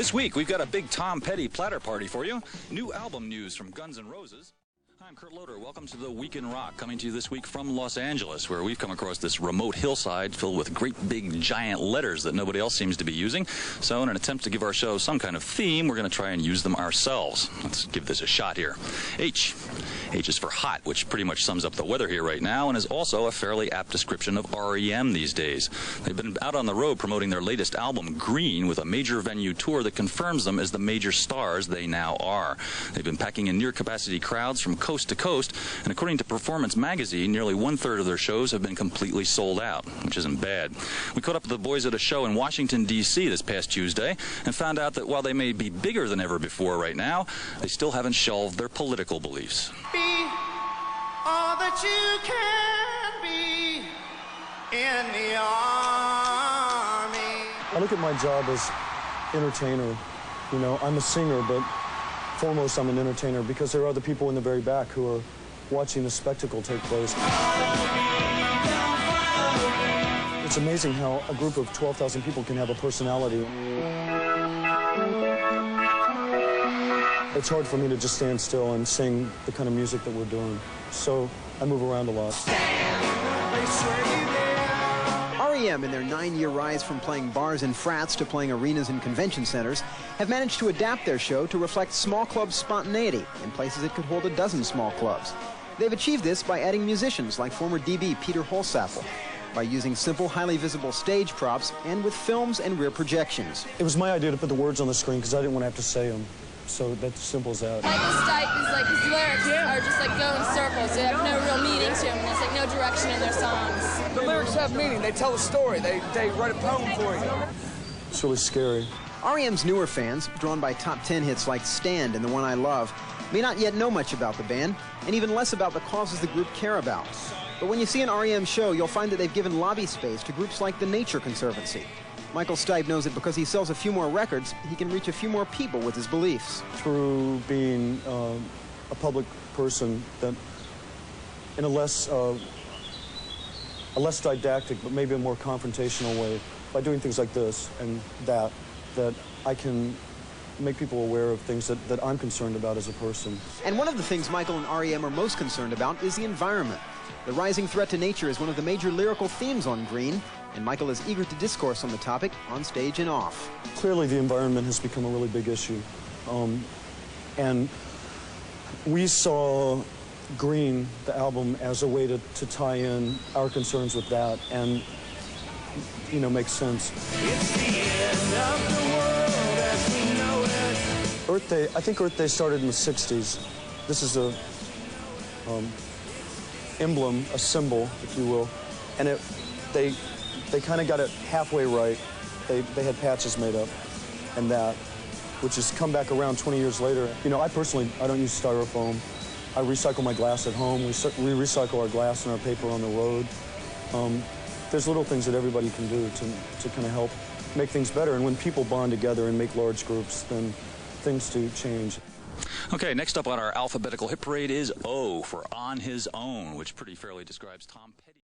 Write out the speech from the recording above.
This week, we've got a big Tom Petty platter party for you. New album news from Guns N' Roses. Hi, I'm Kurt Loder. Welcome to the Week in Rock, coming to you this week from Los Angeles, where we've come across this remote hillside filled with great big giant letters that nobody else seems to be using. So in an attempt to give our show some kind of theme, we're going to try and use them ourselves. Let's give this a shot here. H. H is for hot, which pretty much sums up the weather here right now and is also a fairly apt description of R.E.M. these days. They've been out on the road promoting their latest album, Green, with a major venue tour that confirms them as the major stars they now are. They've been packing in near-capacity crowds from coast to coast, and according to Performance Magazine, nearly one-third of their shows have been completely sold out, which isn't bad. We caught up with the boys at a show in Washington, D.C. this past Tuesday and found out that while they may be bigger than ever before right now, they still haven't shelved their political beliefs. Be all that you can be in the army. I look at my job as entertainer. You know, I'm a singer, but foremost I'm an entertainer because there are other people in the very back who are watching the spectacle take place. It's amazing how a group of 12,000 people can have a personality. It's hard for me to just stand still and sing the kind of music that we're doing. So I move around a lot. R.E.M. in their 9-year rise from playing bars and frats to playing arenas and convention centers have managed to adapt their show to reflect small club spontaneity in places that could hold a dozen small clubs. They've achieved this by adding musicians like former DB Peter Holsapple, by using simple, highly visible stage props, and with films and rear projections. It was my idea to put the words on the screen because I didn't want to have to say them. So that's simple as that. Michael Stipe is like, his lyrics are just like go in circles. They have no real meaning to them, and there's like no direction in their songs. The lyrics have meaning. They tell a story. They write a poem for you. It's really scary. R.E.M.'s newer fans, drawn by top 10 hits like Stand and The One I Love, may not yet know much about the band, and even less about the causes the group care about. But when you see an R.E.M. show, you'll find that they've given lobby space to groups like the Nature Conservancy. Michael Stipe knows that because he sells a few more records, he can reach a few more people with his beliefs. Through being a public person, that in a less didactic, but maybe a more confrontational way, by doing things like this and that I can make people aware of things that I'm concerned about as a person. And one of the things Michael and R.E.M. are most concerned about is the environment. The rising threat to nature is one of the major lyrical themes on Green, and Michael is eager to discourse on the topic on stage and off. Clearly the environment has become a really big issue. And we saw Green, the album, as a way to tie in our concerns with that and, you know, make sense. It's the end of the world as we know it. Earth Day, I think Earth Day started in the 60s. This is a emblem, a symbol, if you will. And they kind of got it halfway right. They had patches made up and that, which has come back around 20 years later. You know, I personally don't use styrofoam. I recycle my glass at home. We recycle our glass and our paper on the road. There's little things that everybody can do to kind of help make things better. And when people bond together and make large groups, then things do change. Okay, next up on our alphabetical hit parade is O for On His Own, which pretty fairly describes Tom Petty.